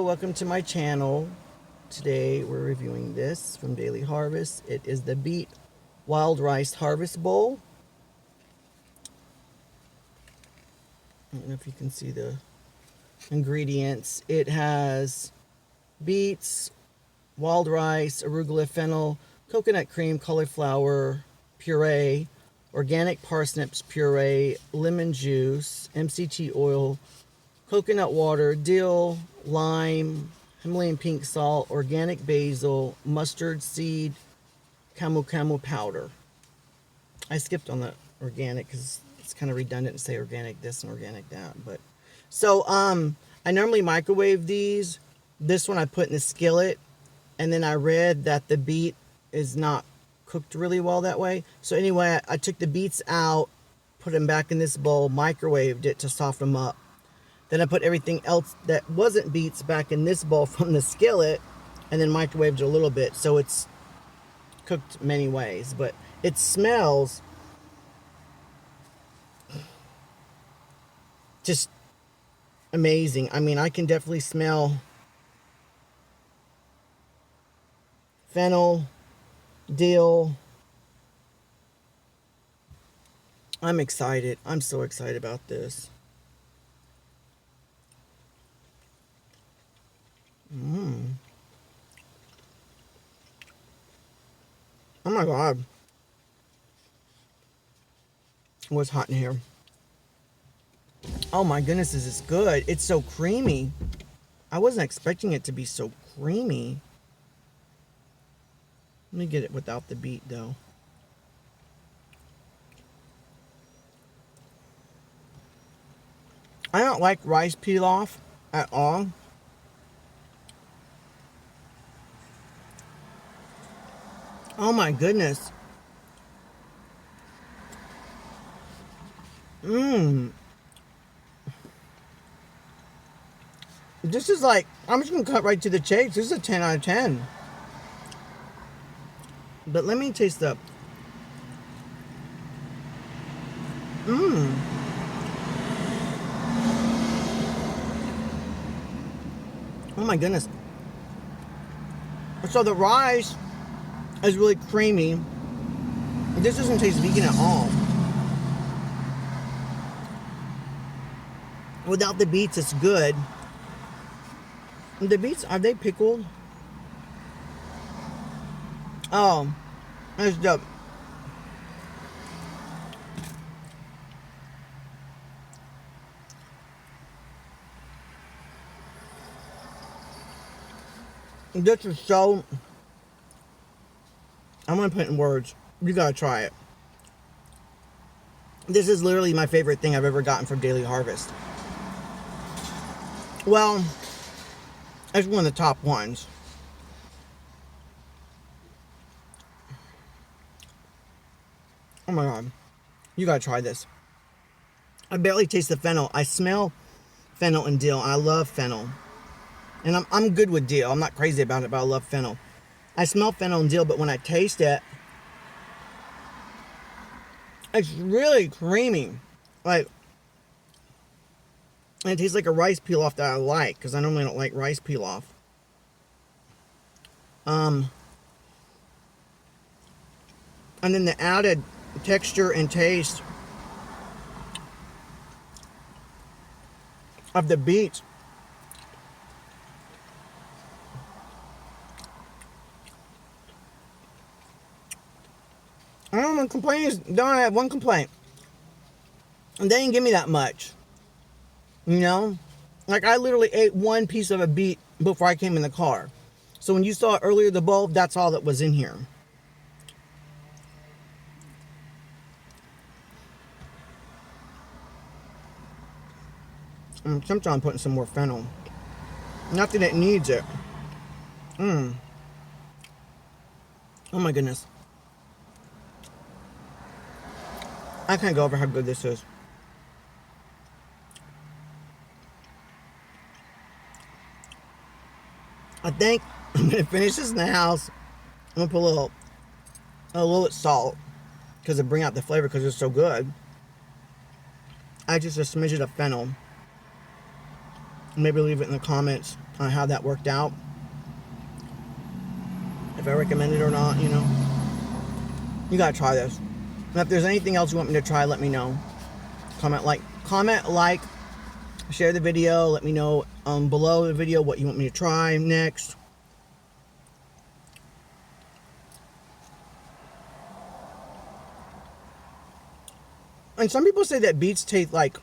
welcome to my channel. Today we're reviewing this from Daily Harvest. It is the Beet Wild Rice Harvest Bowl. I don't know if you can see the ingredients. It has beets, wild rice, arugula, fennel, coconut cream, cauliflower puree, organic parsnips puree, lemon juice, MCT oil, coconut water, dill, lime, Himalayan pink salt, organic basil, mustard seed, camel powder. I skipped on the organic because it's kind of redundant to say organic this and organic that. But so I normally microwave these. This one I put in the skillet, and then I read that the beet is not cooked really well that way. So anyway, I took the beets out, put them back in this bowl, microwaved it to soften them up. Then I put everything else that wasn't beets back in this bowl from the skillet, and then microwaved it a little bit. So it's cooked many ways, but it smells just amazing. I mean, I can definitely smell fennel, dill. I'm excited. I'm so excited about this. Oh my God. What's hot in here? Oh my goodness, this is good. It's so creamy. I wasn't expecting it to be so creamy. Let me get it without the beet though. I don't like rice pilaf at all. Oh my goodness. This is like, I'm just gonna cut right to the chase. This is a 10 out of 10. But let me taste the Oh my goodness. So the rice is really creamy. This doesn't taste vegan at all. Without the beets, it's good. The beets, are they pickled? Oh, that's dope. This is so, I'm gonna put it in words. You gotta try it. This is literally my favorite thing I've ever gotten from Daily Harvest. Well, it's one of the top ones. Oh my God. You gotta try this. I barely taste the fennel. I smell fennel and dill. I love fennel. And I'm good with dill. I'm not crazy about it, but I love fennel. I smell fennel and dill, but when I taste it, it's really creamy. Like, and it tastes like a rice pilaf that I like, because I normally don't like rice pilaf. And then the added texture and taste of the beets. I don't want to complain. I have one complaint. And they didn't give me that much. You know? Like, I literally ate one piece of a beet before I came in the car. So when you saw it earlier, the bowl, that's all that was in here. Sometimes I'm putting some more fennel. Not that it needs it. Oh my goodness. I can't go over how good this is. I think I'm gonna finish this in the house. I'm gonna put a little salt because it bring out the flavor because it's so good. I just a smidget of fennel. Maybe leave it in the comments on how that worked out. If I recommend it or not, you know. You gotta try this. And if there's anything else you want me to try, let me know. Comment, like, share the video. Let me know below the video what you want me to try next. And some people say that beets taste like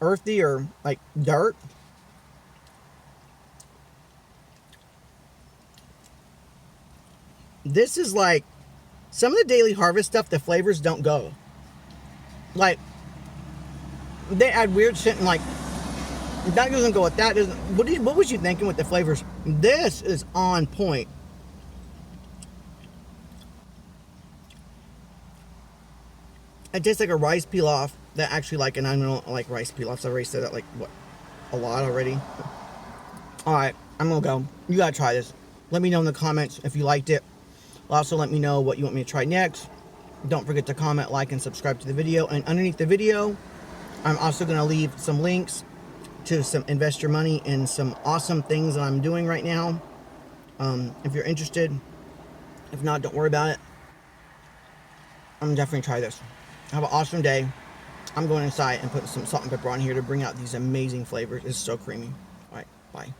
earthy or like dirt. This is like some of the Daily Harvest stuff, the flavors don't go. Like, they add weird shit and like, that doesn't go with that. What was you thinking with the flavors? This is on point. It tastes like a rice pilaf that actually like, and I don't like rice pilafs. I've already said that like, what, a lot already. Alright, I'm gonna go. You gotta try this. Let me know in the comments if you liked it. Also, let me know what you want me to try next. Don't forget to comment, like, and subscribe to the video. And underneath the video, I'm also going to leave some links to some invest your money in some awesome things that I'm doing right now. If you're interested. If not, don't worry about it. I'm definitely try this. Have an awesome day. I'm going inside and putting some salt and pepper on here to bring out these amazing flavors. It's so creamy. All right, bye.